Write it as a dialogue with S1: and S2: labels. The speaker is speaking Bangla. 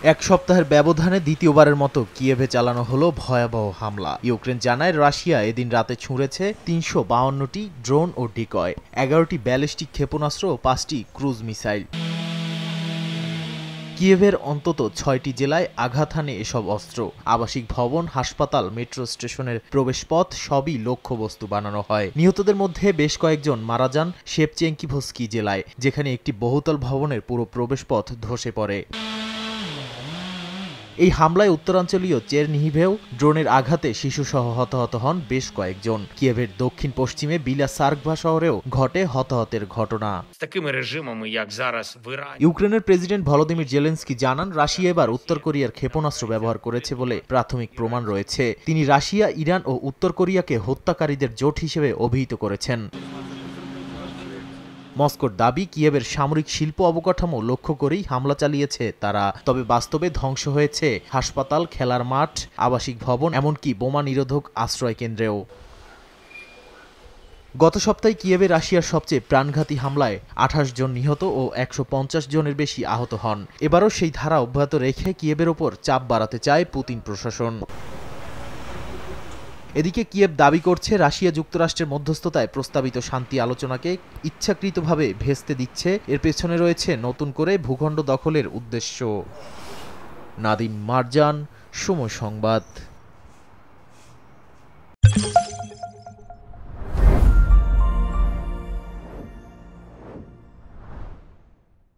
S1: এক সপ্তাহের ব্যবধানে দ্বিতীয়বারের মতো কিয়েভে চালানো হলো ভয়াবহ হামলা। ইউক্রেন জানায় রাশিয়া এদিন রাতে ছুঁড়েছে ৩৫২টি ড্রোন ও ডিকয়, ১১টি ব্যালিস্টিক ক্ষেপণাস্ত্র ও ৫টি ক্রুজ মিসাইল। কিয়েভের অন্তত ৬টি জেলায় আঘাত হানে এসব অস্ত্র। আবাসিক ভবন, হাসপাতাল, মেট্রো স্টেশনের প্রবেশপথ সবই লক্ষ্যবস্তু বানানো হয়। নিহতদের মধ্যে বেশ কয়েকজন মারা যান শেপচেঙ্কিভস্কি জেলায়, যেখানে একটি বহুতল ভবনের পুরো প্রবেশপথ ধসে পড়ে। এই হামলায় উত্তরাঞ্চলীয় চেরনিহিভেও ড্রোনের আঘাতে শিশুসহ হতাহত হন বেশ কয়েকজন। কিয়েভের দক্ষিণ পশ্চিমে বিলা সার্কভা শহরেও ঘটে হতাহতের ঘটনা। ইউক্রেনের প্রেসিডেন্ট ভলোদিমির জেলেনস্কি জানান, রাশিয়া এবার উত্তর কোরিয়ার ক্ষেপণাস্ত্র ব্যবহার করেছে বলে প্রাথমিক প্রমাণ রয়েছে। তিনি রাশিয়া, ইরান ও উত্তর কোরিয়াকে হত্যাকারীদের জোট হিসেবে অভিহিত করেছেন। মস্কোর দাবি, কিয়েভের সামরিক শিল্প অবকাঠামো লক্ষ্য করেই হামলা চালিয়েছে তারা। তবে বাস্তবে ধ্বংস হয়েছে হাসপাতাল, খেলার মাঠ, আবাসিক ভবন, এমনকি বোমা নিরোধক আশ্রয় কেন্দ্রেও। গত সপ্তাহে কিয়েভে রাশিয়ার সবচেয়ে প্রাণঘাতী হামলায় ২৮ জন নিহত ও ১৫০ জনের বেশি আহত হন। এবারও সেই ধারা অব্যাহত রেখে কিয়েভের ওপর চাপ বাড়াতে চায় পুতিন প্রশাসন। এদিকে কিয়েভ দাবি করছে, রাশিয়া যুক্তরাষ্ট্রের মধ্যস্থতায় প্রস্তাবিত শান্তি আলোচনাকে ইচ্ছাকৃতভাবে ভেস্তে দিচ্ছে। এর পেছনে রয়েছে নতুন করে ভূখণ্ড দখলের উদ্দেশ্য। নাদিম মারজান, সময় সংবাদ।